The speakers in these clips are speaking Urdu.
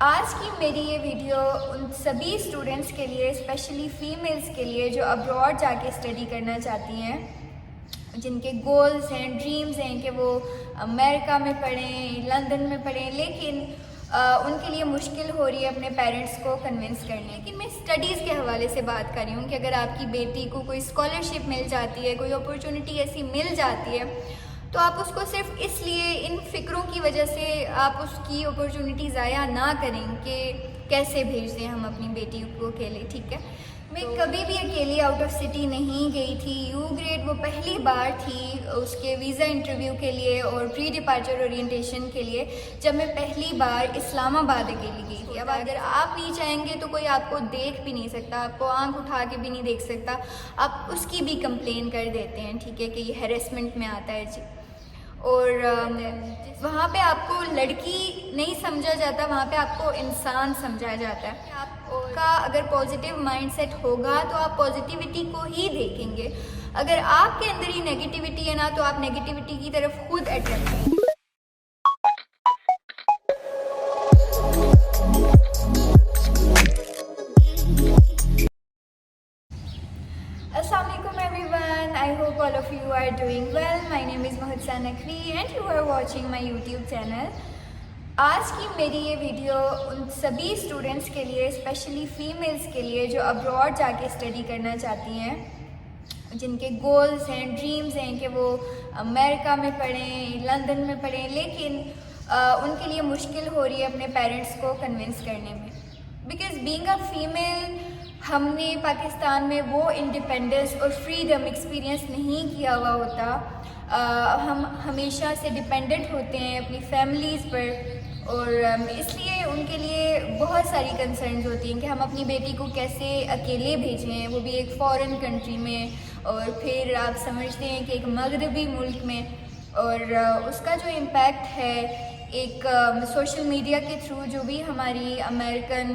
آج کی میری یہ ویڈیو ان سبھی اسٹوڈنٹس کے لیے، اسپیشلی فیمیلز کے لیے جو ابراڈ جا کے اسٹڈی کرنا چاہتی ہیں، جن کے گولز ہیں، ڈریمز ہیں کہ وہ امریکہ میں پڑھیں، لندن میں پڑھیں، لیکن ان کے لیے مشکل ہو رہی ہے اپنے پیرنٹس کو کنونس کرنے۔ لیکن میں اسٹڈیز کے حوالے سے بات کر رہی ہوں کہ اگر آپ کی بیٹی کو کوئی اسکالرشپ مل جاتی ہے، کوئی اپرچونٹی ایسی مل جاتی ہے، تو آپ اس کو صرف اس لیے ان فکروں کی وجہ سے آپ اس کی اپرچونٹی ضائع نہ کریں کہ کیسے بھیج دیں ہم اپنی بیٹی کو اکیلے، ٹھیک ہے۔ میں کبھی بھی اکیلی آؤٹ آف سٹی نہیں گئی تھی۔ یو گریڈ وہ پہلی بار تھی اس کے ویزا انٹرویو کے لیے اور پری ڈپارچر اورینٹیشن کے لیے، جب میں پہلی بار اسلام آباد اکیلی گئی تھی۔ اب اگر آپ نہیں چاہیں گے تو کوئی آپ کو دیکھ بھی نہیں سکتا، آپ کو آنکھ اٹھا کے بھی نہیں دیکھ سکتا، آپ اس کی بھی کمپلین کر دیتے ہیں، ٹھیک ہے، کہ یہ ہیریسمنٹ میں آتا ہے جی۔ اور وہاں پہ آپ کو لڑکی نہیں سمجھا جاتا، وہاں پہ آپ کو انسان سمجھا جاتا ہے۔ آپ کا اگر پازیٹیو مائنڈ سیٹ ہوگا تو آپ پازیٹیوٹی کو ہی دیکھیں گے۔ اگر آپ کے اندر ہی نیگیٹیوٹی ہے نا تو آپ نیگیٹیوٹی کی طرف خود اٹریکٹ ہوں گے۔ السلام علیکم everyone. I hope all of you are doing well. My name is Mohsen Naqvi and you are watching my YouTube channel. آج کی میری یہ ویڈیو ان سبھی اسٹوڈنٹس کے لیے، اسپیشلی فیمیلز کے لیے جو ابراڈ جا کے اسٹڈی کرنا چاہتی ہیں، جن کے گولز ہیں، ڈریمز ہیں کہ وہ امریکہ میں پڑھیں، لندن میں پڑھیں، لیکن ان کے لیے مشکل ہو رہی ہے اپنے پیرنٹس کو کنونس کرنے میں۔ بیکاز بینگ اے فیمیل، ہم نے پاکستان میں وہ انڈیپینڈنس اور فریڈم ایکسپیرینس نہیں کیا ہوا ہوتا۔ ہم ہمیشہ سے ڈپینڈنٹ ہوتے ہیں اپنی فیملیز پر، اور اس لیے ان کے لیے بہت ساری کنسرنز ہوتی ہیں کہ ہم اپنی بیٹی کو کیسے اکیلے بھیجیں، وہ بھی ایک فارن کنٹری میں، اور پھر آپ سمجھتے ہیں کہ ایک مغربی ملک میں، اور اس کا جو امپیکٹ ہے ایک سوشل میڈیا کے تھرو جو بھی ہماری امریکن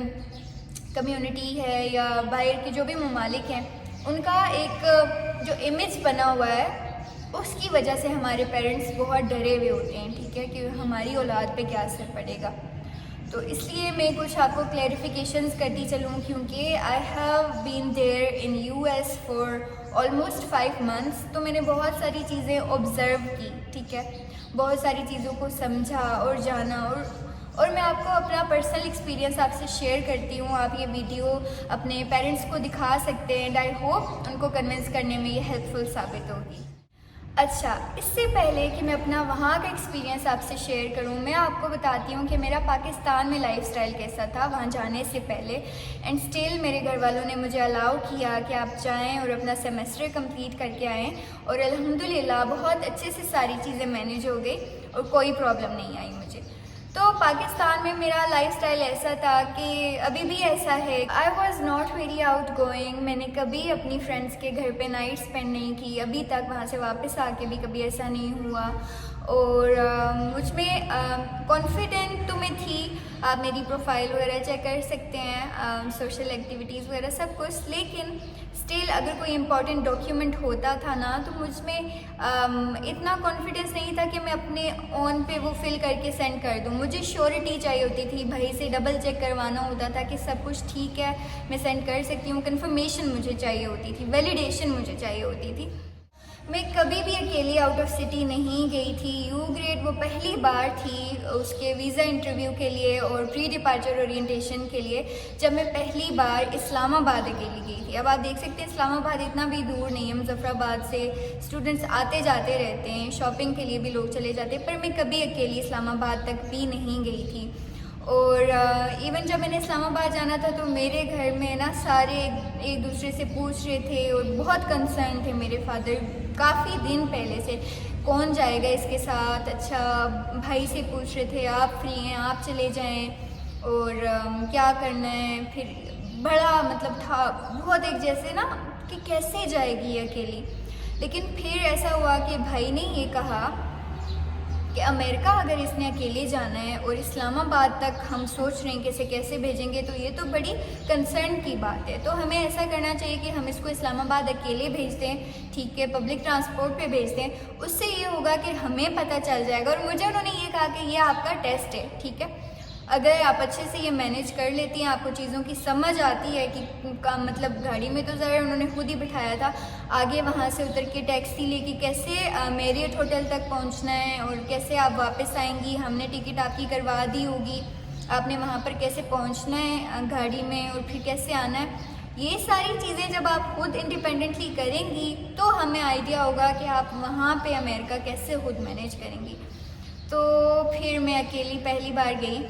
کمیونٹی ہے یا باہر کے جو بھی ممالک ہیں، ان کا ایک جو امیج بنا ہوا ہے، اس کی وجہ سے ہمارے پیرنٹس بہت ڈرے ہوئے ہوتے ہیں، ٹھیک ہے، کہ ہماری اولاد پہ کیا اثر پڑے گا۔ تو اس لیے میں کچھ آپ کو کلیریفیکیشنز کرتی چلوں، کیونکہ I have been there in US for almost 5 months، تو میں نے بہت ساری چیزیں آبزرو کی، ٹھیک ہے، بہت ساری چیزوں کو سمجھا اور جانا، اور میں آپ کو اپنا پرسنل ایکسپیرینس آپ سے شیئر کرتی ہوں۔ آپ یہ ویڈیو اپنے پیرنٹس کو دکھا سکتے ہیں اینڈ آئی ہوپ ان کو کنونس کرنے میں یہ ہیلپ فل ثابت ہوگی۔ اچھا، اس سے پہلے کہ میں اپنا وہاں کا ایکسپیرینس آپ سے شیئر کروں، میں آپ کو بتاتی ہوں کہ میرا پاکستان میں لائف سٹائل کیسا تھا وہاں جانے سے پہلے، اینڈ اسٹل میرے گھر والوں نے مجھے الاؤ کیا کہ آپ جائیں اور اپنا سیمسٹر کمپلیٹ کر کے آئیں، اور الحمدللہ بہت اچھے سے ساری چیزیں مینیج ہو گئی اور کوئی پرابلم نہیں آئی مجھے۔ تو پاکستان میں میرا لائف سٹائل ایسا تھا کہ ابھی بھی ایسا ہے، I was not very out going, میں نے کبھی اپنی فرینڈس کے گھر پہ نائٹ اسپینڈ نہیں کی، ابھی تک وہاں سے واپس آ کے بھی کبھی ایسا نہیں ہوا، اور مجھ میں کانفیڈنٹ تو میں تھی، آپ میری پروفائل وغیرہ چیک کر سکتے ہیں، سوشل ایکٹیویٹیز وغیرہ سب کچھ، لیکن اسٹل اگر کوئی امپورٹنٹ ڈاکیومنٹ ہوتا تھا نا تو مجھ میں اتنا کانفیڈنس نہیں تھا کہ میں اپنے اون پہ وہ فل کر کے سینڈ کر دوں، مجھے شیورٹی چاہیے ہوتی تھی، بھائی سے ڈبل چیک کروانا ہوتا تھا کہ سب کچھ ٹھیک ہے، میں سینڈ کر سکتی ہوں، کنفرمیشن مجھے چاہیے ہوتی تھی، ویلیڈیشن مجھے چاہیے ہوتی تھی۔ میں کبھی بھی اکیلی آؤٹ آف سٹی نہیں گئی تھی۔ یو گریڈ وہ پہلی بار تھی اس کے ویزا انٹرویو کے لیے اور پری ڈپارچر اورینٹیشن کے لیے، جب میں پہلی بار اسلام آباد اکیلی گئی تھی۔ اب آپ دیکھ سکتے ہیں اسلام آباد اتنا بھی دور نہیں ہے، مظفر آباد سے اسٹوڈنٹس آتے جاتے رہتے ہیں، شاپنگ کے لیے بھی لوگ چلے جاتے ہیں، پر میں کبھی اکیلی اسلام آباد تک بھی نہیں گئی تھی۔ اور ایون جب میں نے اسلام آباد جانا تھا تو میرے گھر میں نا سارے ایک دوسرے سے پوچھ رہے تھے اور بہت کنسرن تھے میرے فادر کافی دن پہلے سے، کون جائے گا اس کے ساتھ، اچھا بھائی سے پوچھ رہے تھے آپ فری ہیں آپ چلے جائیں، اور کیا کرنا ہے، پھر بڑا مطلب تھا بہت ایک جیسے نا کہ کیسے جائے گی اکیلی۔ لیکن پھر ایسا ہوا کہ بھائی نے یہ کہا کہ امریکہ اگر اس نے اکیلے جانا ہے اور اسلام آباد تک ہم سوچ رہے ہیں کہ اسے کیسے بھیجیں گے، تو یہ تو بڑی کنسرن کی بات ہے، تو ہمیں ایسا کرنا چاہیے کہ ہم اس کو اسلام آباد اکیلے بھیج دیں، ٹھیک ہے، پبلک ٹرانسپورٹ پہ بھیج دیں، اس سے یہ ہوگا کہ ہمیں پتہ چل جائے گا۔ اور مجھے انہوں نے یہ کہا کہ یہ آپ کا ٹیسٹ ہے، ٹھیک ہے، اگر آپ اچھے سے یہ مینیج کر لیتی ہیں, آپ کو چیزوں کی سمجھ آتی ہے کہ مطلب گاڑی میں تو ظاہر انہوں نے خود ہی بٹھایا تھا, آگے وہاں سے اتر کے ٹیکسی لے کے کیسے میریٹ ہوٹل تک پہنچنا ہے اور کیسے آپ واپس آئیں گی, ہم نے ٹکٹ آپ کی کروا دی ہوگی, آپ نے وہاں پر کیسے پہنچنا ہے گاڑی میں اور پھر کیسے آنا ہے, یہ ساری چیزیں جب آپ خود انڈیپینڈنٹلی کریں گی تو ہمیں آئیڈیا ہوگا کہ آپ وہاں پہ امریکہ کیسے خود مینیج کریں گی. تو پھر میں اکیلی پہلی بار گئی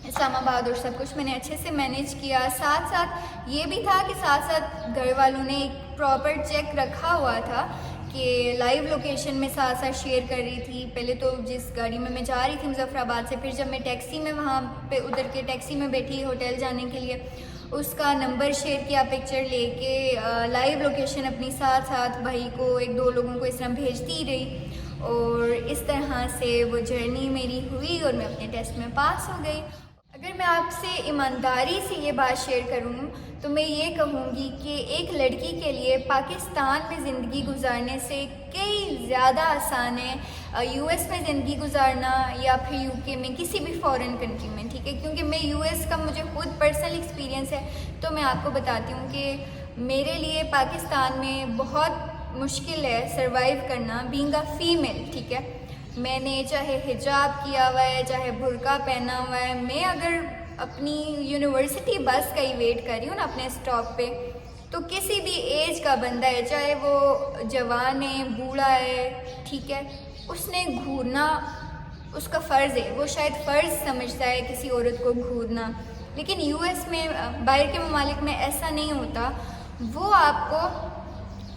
اسلام آباد اور سب کچھ میں نے اچھے سے مینیج کیا. ساتھ ساتھ یہ بھی تھا کہ ساتھ ساتھ گھر والوں نے ایک پراپر چیک رکھا ہوا تھا کہ لائیو لوکیشن میں ساتھ ساتھ شیئر کر رہی تھی. پہلے تو جس گاڑی میں جا رہی تھی مظفر آباد سے, پھر جب میں ٹیکسی میں وہاں پہ اتر کے ٹیکسی میں بیٹھی ہوٹل جانے کے لیے, اس کا نمبر شیئر کیا پکچر لے کے, لائیو لوکیشن اپنی ساتھ ساتھ بھائی کو ایک دو لوگوں کو اس طرح بھیجتی رہی, اور اس طرح سے وہ جرنی میری ہوئی اور میں اپنے ٹیسٹ میں پاس ہو گئی. اگر میں آپ سے ایمانداری سے یہ بات شیئر کروں تو میں یہ کہوں گی کہ ایک لڑکی کے لیے پاکستان میں زندگی گزارنے سے کئی زیادہ آسان ہے یو ایس میں زندگی گزارنا یا پھر یو کے میں, کسی بھی فارن کنٹری میں, ٹھیک ہے. کیونکہ میں یو ایس کا مجھے خود پرسنل ایکسپیرینس ہے, تو میں آپ کو بتاتی ہوں کہ میرے لیے پاکستان میں بہت مشکل ہے سروائیو کرنا بینگ اے فیمیل, ٹھیک ہے. میں نے چاہے حجاب کیا ہوا ہے, چاہے برقع پہنا ہوا ہے, میں اگر اپنی یونیورسٹی بس کا ہی ویٹ کر رہی ہوں نا اپنے اسٹاپ پہ, تو کسی بھی ایج کا بندہ ہے, چاہے وہ جوان ہے بوڑھا ہے, ٹھیک ہے, اس نے گھورنا اس کا فرض ہے. وہ شاید فرض سمجھتا ہے کسی عورت کو گھورنا, لیکن یو ایس میں باہر کے ممالک میں ایسا نہیں ہوتا. وہ آپ کو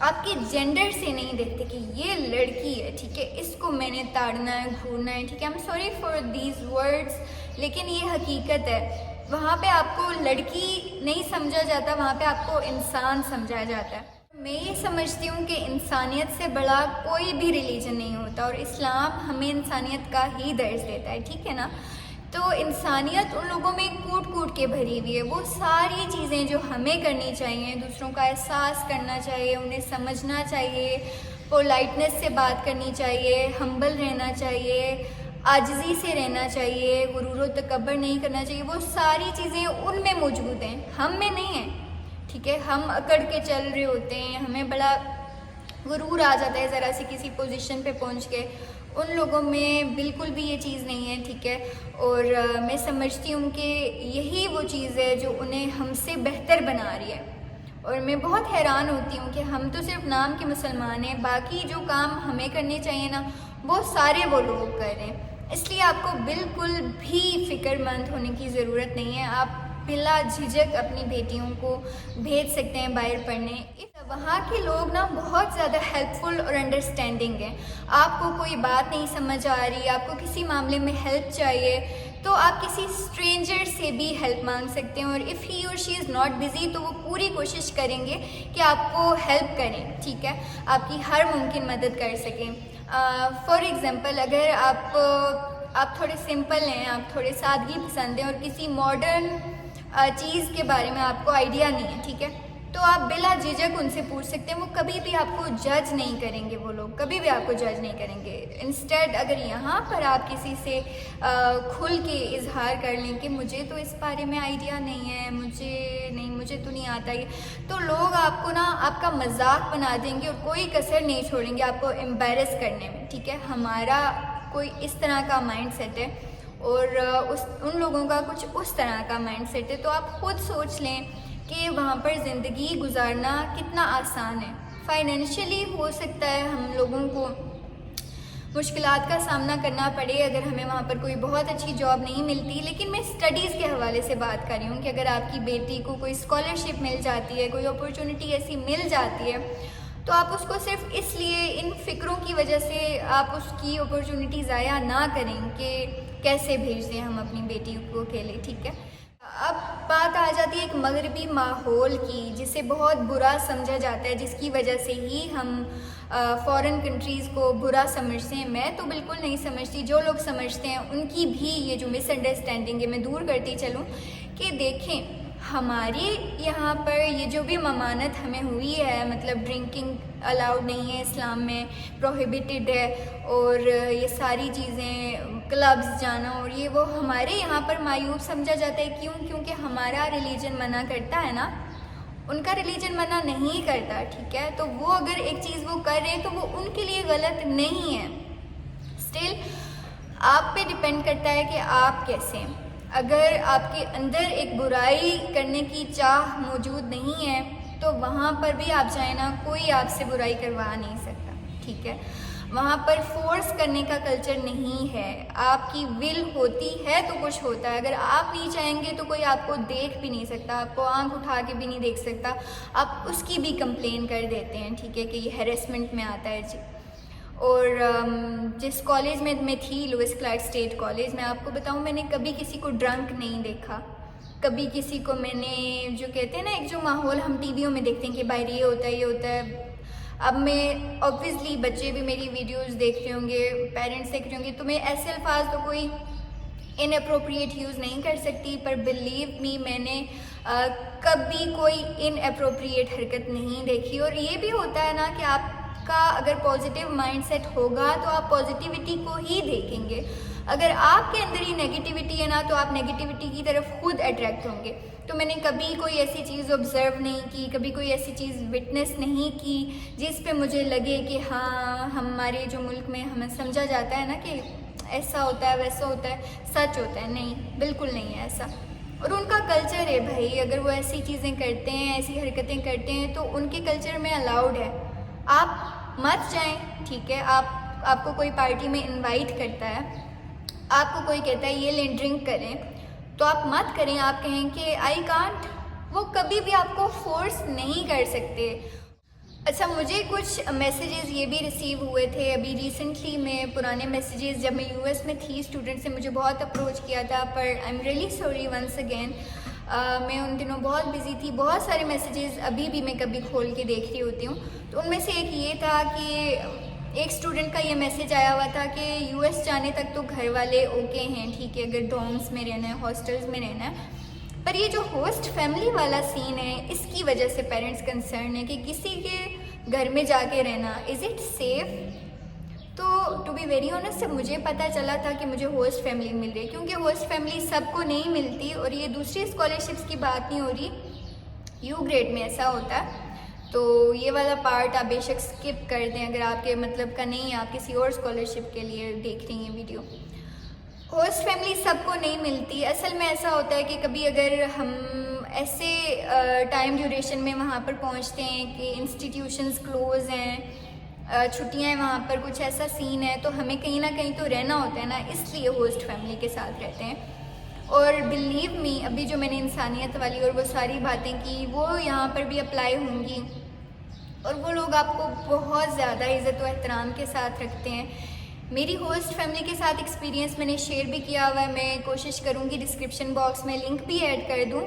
آپ کے جینڈر سے نہیں دیکھتے کہ یہ لڑکی ہے, ٹھیک ہے, اس کو میں نے تاڑنا ہے, گھورنا ہے, ٹھیک ہے. I'm sorry for these words, لیکن یہ حقیقت ہے. وہاں پہ آپ کو لڑکی نہیں سمجھا جاتا, وہاں پہ آپ کو انسان سمجھا جاتا ہے. میں یہ سمجھتی ہوں کہ انسانیت سے بڑا کوئی بھی ریلیجن نہیں ہوتا, اور اسلام ہمیں انسانیت کا ہی درس دیتا ہے, ٹھیک ہے نا. تو انسانیت ان لوگوں میں کوٹ کوٹ کے بھری ہوئی ہے. وہ ساری چیزیں جو ہمیں کرنی چاہیے, دوسروں کا احساس کرنا چاہیے, انہیں سمجھنا چاہیے, پولائٹنس سے بات کرنی چاہیے, ہمبل رہنا چاہیے, عاجزی سے رہنا چاہیے, غرور و تکبر نہیں کرنا چاہیے, وہ ساری چیزیں ان میں موجود ہیں, ہم میں نہیں ہیں, ٹھیک ہے. ہم اکڑ کے چل رہے ہوتے ہیں, ہمیں بڑا غرور آ جاتا ہے ذرا سی کسی پوزیشن پہ پہنچ کے. ان لوگوں میں بالکل بھی یہ چیز نہیں ہے, ٹھیک ہے. اور میں سمجھتی ہوں کہ یہی وہ چیز ہے جو انہیں ہم سے بہتر بنا رہی ہے. اور میں بہت حیران ہوتی ہوں کہ ہم تو صرف نام کے مسلمان ہیں, باقی جو کام ہمیں کرنے چاہیے نا وہ سارے وہ لوگ کر رہے ہیں. اس لیے آپ کو بالکل بھی فکر مند ہونے کی ضرورت نہیں ہے. آپ بلا جھجک اپنی بیٹیوں کو بھیج سکتے ہیں باہر پڑھنے. وہاں کے لوگ نا بہت زیادہ ہیلپ فل اور انڈرسٹینڈنگ ہیں. آپ کو کوئی بات نہیں سمجھ آ رہی, آپ کو کسی معاملے میں ہیلپ چاہیے, تو آپ کسی اسٹرینجر سے بھی ہیلپ مانگ سکتے ہیں. اور اف ہی اور شی از ناٹ بزی, تو وہ پوری کوشش کریں گے کہ آپ کو ہیلپ کریں, ٹھیک ہے, آپ کی ہر ممکن مدد کر سکیں. فار ایگزامپل, اگر آپ تھوڑے سمپل ہیں, آپ تھوڑے سادگی پسند ہیں, اور کسی ماڈرن چیز کے بارے میں آپ کو آئیڈیا نہیں ہے, ٹھیک ہے, تو آپ بلا جھجک ان سے پوچھ سکتے ہیں. وہ کبھی بھی آپ کو جج نہیں کریں گے, وہ لوگ کبھی بھی آپ کو جج نہیں کریں گے. انسٹیڈ اگر یہاں پر آپ کسی سے کھل کے اظہار کر لیں کہ مجھے تو اس بارے میں آئیڈیا نہیں ہے, مجھے تو نہیں آتا یہ, تو لوگ آپ کو نا آپ کا مذاق بنا دیں گے اور کوئی کسر نہیں چھوڑیں گے آپ کو امبیرس کرنے میں, ٹھیک ہے. ہمارا کوئی اس طرح کا مائنڈ سیٹ ہے اور ان لوگوں کا کچھ اس طرح کا مائنڈ سیٹ ہے. تو آپ خود سوچ لیں کہ وہاں پر زندگی گزارنا کتنا آسان ہے. فائنینشلی ہو سکتا ہے ہم لوگوں کو مشکلات کا سامنا کرنا پڑے اگر ہمیں وہاں پر کوئی بہت اچھی جاب نہیں ملتی, لیکن میں اسٹڈیز کے حوالے سے بات کر رہی ہوں کہ اگر آپ کی بیٹی کو کوئی اسکالرشپ مل جاتی ہے, کوئی اپرچونٹی ایسی مل جاتی ہے, تو آپ اس کو صرف اس لیے ان فکروں کی وجہ سے آپ اس کی اپرچونٹی ضائع نہ کریں کہ کیسے بھیج دیں ہم اپنی بیٹی کو اکیلے, ٹھیک ہے. اب بات آ جاتی ہے ایک مغربی ماحول کی جسے بہت برا سمجھا جاتا ہے, جس کی وجہ سے ہی ہم فارن کنٹریز کو برا سمجھتے ہیں. میں تو بالکل نہیں سمجھتی, جو لوگ سمجھتے ہیں ان کی بھی یہ جو مس انڈرسٹینڈنگ ہے میں دور کرتی چلوں. کہ دیکھیں ہمارے یہاں پر یہ جو بھی ممانت ہمیں ہوئی ہے، مطلب ڈرنکنگ الاؤڈ نہیں ہے اسلام میں، پروہیبٹڈ ہے، اور یہ ساری چیزیں کلبز جانا اور یہ وہ ہمارے یہاں پر معیوب سمجھا جاتا ہے. کیونکہ ہمارا ریلیجن منع کرتا ہے نا، ان کا ریلیجن منع نہیں کرتا. ٹھیک ہے، تو وہ اگر ایک چیز وہ کر رہے ہیں تو وہ ان کے لیے غلط نہیں ہے. اسٹل آپ پہ ڈپینڈ کرتا ہے کہ آپ کیسے ہیں. اگر آپ کے اندر ایک برائی کرنے کی چاہ موجود نہیں ہے تو وہاں پر بھی آپ جائیں نا، کوئی آپ سے برائی کروا نہیں سکتا. ٹھیک ہے، وہاں پر فورس کرنے کا کلچر نہیں ہے. آپ کی ول ہوتی ہے تو کچھ ہوتا ہے. اگر آپ نہیں چاہیں گے تو کوئی آپ کو دیکھ بھی نہیں سکتا، آپ کو آنکھ اٹھا کے بھی نہیں دیکھ سکتا. آپ اس کی بھی کمپلین کر دیتے ہیں. ٹھیک ہے، کہ یہ ہیریسمنٹ میں آتا ہے. جی، اور جس کالج میں تھی، لوئس کلارک اسٹیٹ کالج، میں آپ کو بتاؤں میں نے کبھی کسی کو ڈرنک نہیں دیکھا. کبھی کسی کو میں نے، جو کہتے ہیں نا ایک جو ماحول ہم ٹی ویوں میں دیکھتے ہیں کہ باہر یہ ہوتا ہے یہ ہوتا ہے. اب میں آبویسلی بچے بھی میری ویڈیوز دیکھ رہے ہوں گے، پیرنٹس دیکھ رہے ہوں گے، تو میں ایسے الفاظ تو کوئی ان اپروپریٹ یوز نہیں کر سکتی، پر بلیو می میں نے کبھی کوئی ان اپروپریٹ حرکت نہیں دیکھی. اور یہ بھی ہوتا ہے نا کہ آپ کا اگر پازیٹیو مائنڈ سیٹ ہوگا تو آپ پازیٹیوٹی کو ہی دیکھیں گے. اگر آپ کے اندر ہی نیگیٹیوٹی ہے نا تو آپ نیگیٹیوٹی کی طرف خود اٹریکٹ ہوں گے. تو میں نے کبھی کوئی ایسی چیز آبزرو نہیں کی، کبھی کوئی ایسی چیز وٹنس نہیں کی جس پہ مجھے لگے کہ ہاں ہمارے جو ملک میں ہمیں سمجھا جاتا ہے نا کہ ایسا ہوتا ہے ویسا ہوتا ہے، سچ ہوتا ہے. نہیں، بالکل نہیں ہے ایسا. اور ان کا کلچر ہے بھائی، اگر وہ ایسی چیزیں کرتے ہیں، ایسی حرکتیں کرتے ہیں تو ان کے کلچر میں الاؤڈ ہے. آپ مت جائیں. ٹھیک ہے، آپ کو کوئی پارٹی میں انوائٹ کرتا ہے، آپ کو کوئی کہتا ہے یہ لیں ڈرنک کریں، تو آپ مت کریں. آپ کہیں کہ آئی کانٹ. وہ کبھی بھی آپ کو فورس نہیں کر سکتے. اچھا، مجھے کچھ میسیجز یہ بھی ریسیو ہوئے تھے ابھی ریسنٹلی. میں پرانے میسیجز جب میں یو ایس میں تھی، اسٹوڈنٹ سے مجھے بہت اپروچ کیا تھا، پر I am really sorry once again. میں ان دنوں بہت بزی تھی. بہت سارے میسیجز ابھی بھی میں کبھی کھول کے دیکھ رہی ہوتی ہوں. تو ان میں سے ایک یہ تھا کہ ایک اسٹوڈنٹ کا یہ میسیج آیا ہوا تھا کہ یو ایس جانے تک تو گھر والے اوکے ہیں، ٹھیک ہے، اگر ڈومس میں رہنا ہے، ہاسٹلس میں رہنا ہے، پر یہ جو ہوسٹ فیملی والا سین ہے اس کی وجہ سے پیرنٹس کنسرن ہے کہ کسی کے گھر میں جا کے رہنا، از اٹ سیف؟ تو ٹو بی ویری آنیسٹ مجھے پتہ چلا تھا کہ مجھے ہوسٹ فیملی مل رہی ہے، کیونکہ ہوسٹ فیملی سب کو نہیں ملتی. اور یہ دوسری اسکالرشپس کی بات نہیں ہو رہی، یو گریڈ میں ایسا ہوتا ہے. تو یہ والا پارٹ آپ بے شک اسکپ کر دیں اگر آپ کے مطلب کا نہیں ہے، آپ کسی اور اسکالرشپ کے لیے دیکھ رہی ہیں ویڈیو. ہوسٹ فیملی سب کو نہیں ملتی. اصل میں ایسا ہوتا ہے کہ کبھی اگر ہم ایسے ٹائم ڈیوریشن میں وہاں پر پہنچتے ہیں کہ انسٹیٹیوشنز کلوز ہیں، چھٹیاں ہیں، وہاں پر کچھ ایسا سین ہے، تو ہمیں کہیں نہ کہیں تو رہنا ہوتا ہے نا، اس لیے ہوسٹ فیملی کے ساتھ رہتے ہیں. اور بلیو می، ابھی جو میں نے انسانیت والی اور وہ ساری باتیں کی وہ یہاں پر بھی اپلائی ہوں گی. اور وہ لوگ آپ کو بہت زیادہ عزت و احترام کے ساتھ رکھتے ہیں. میری ہوسٹ فیملی کے ساتھ ایکسپیرینس میں نے شیئر بھی کیا ہوا ہے، میں کوشش کروں گی ڈسکرپشن باکس میں لنک بھی ایڈ کر دوں.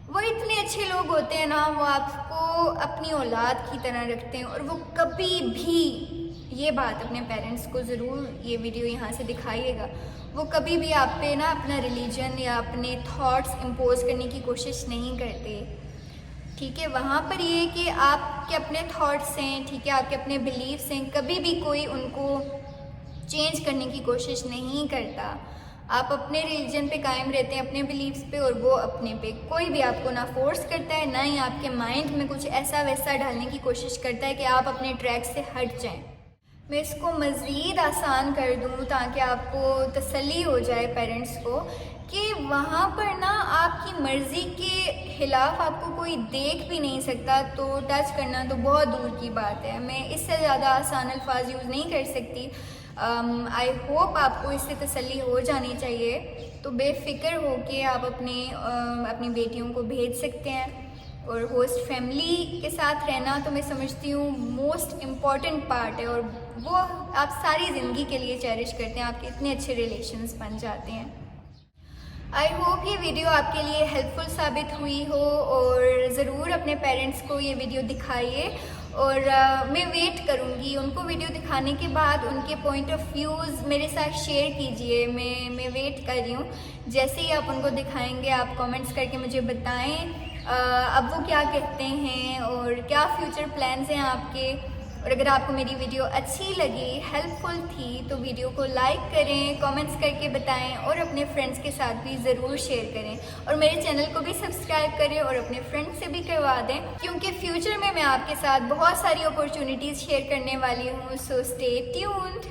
وہ اتنے اچھے لوگ ہوتے ہیں نا، وہ آپ کو اپنی اولاد کی طرح رکھتے ہیں. اور وہ کبھی بھی، یہ بات اپنے پیرنٹس کو ضرور یہ ویڈیو یہاں سے دکھائیے گا، وہ کبھی بھی آپ پہ نا اپنا ریلیجن یا اپنے تھاٹس امپوز کرنے کی کوشش نہیں کرتے. ٹھیک ہے، وہاں پر یہ ہے کہ آپ کے اپنے تھاٹس ہیں، ٹھیک ہے، آپ کے اپنے بلیفس ہیں، کبھی بھی کوئی ان کو چینج کرنے کی کوشش نہیں کرتا. آپ اپنے ریلیجن پہ قائم رہتے ہیں، اپنے بلیفس پہ، اور وہ اپنے پہ. کوئی بھی آپ کو نہ فورس کرتا ہے، نہ ہی آپ کے مائنڈ میں کچھ ایسا ویسا ڈالنے کی کوشش کرتا ہے کہ آپ اپنے ٹریک سے ہٹ جائیں. میں اس کو مزید آسان کر دوں تاکہ آپ کو تسلی ہو جائے پیرنٹس کو کہ وہاں پر نا آپ کی مرضی کے خلاف آپ کو کوئی دیکھ بھی نہیں سکتا، تو ٹچ کرنا تو بہت دور کی بات ہے. میں اس سے زیادہ آسان الفاظ یوز نہیں کر سکتی. آئی ہوپ آپ کو اس سے تسلی ہو جانی چاہیے. تو بے فکر ہو کے آپ اپنی بیٹیوں کو بھیج سکتے ہیں. اور ہوسٹ فیملی کے ساتھ رہنا تو میں سمجھتی ہوں موسٹ امپورٹنٹ پارٹ ہے، اور وہ آپ ساری زندگی کے لیے چیریش کرتے ہیں، آپ کے اتنے اچھے ریلیشنز بن جاتے ہیں. آئی ہوپ یہ ویڈیو آپ کے لیے ہیلپ فل ثابت ہوئی ہو، اور ضرور اپنے پیرنٹس کو یہ ویڈیو دکھائیے. اور میں ویٹ کروں گی ان کو ویڈیو دکھانے کے بعد ان کے پوائنٹ آف ویوز میرے ساتھ شیئر کیجئے. میں ویٹ کر رہی ہوں. جیسے ہی آپ ان کو دکھائیں گے آپ کامنٹس کر کے مجھے بتائیں اب وہ کیا کہتے ہیں اور کیا فیوچر پلانز ہیں آپ کے. اور اگر آپ کو میری ویڈیو اچھی لگی, ہیلپ فل تھی, تو ویڈیو کو لائک کریں, کامنٹس کر کے بتائیں اور اپنے فرینڈس کے ساتھ بھی ضرور شیئر کریں. اور میرے چینل کو بھی سبسکرائب کریں اور اپنے فرینڈس سے بھی کروا دیں, کیونکہ فیوچر میں آپ کے ساتھ بہت ساری اپورچونیٹیز شیئر کرنے والی ہوں. So stay tuned.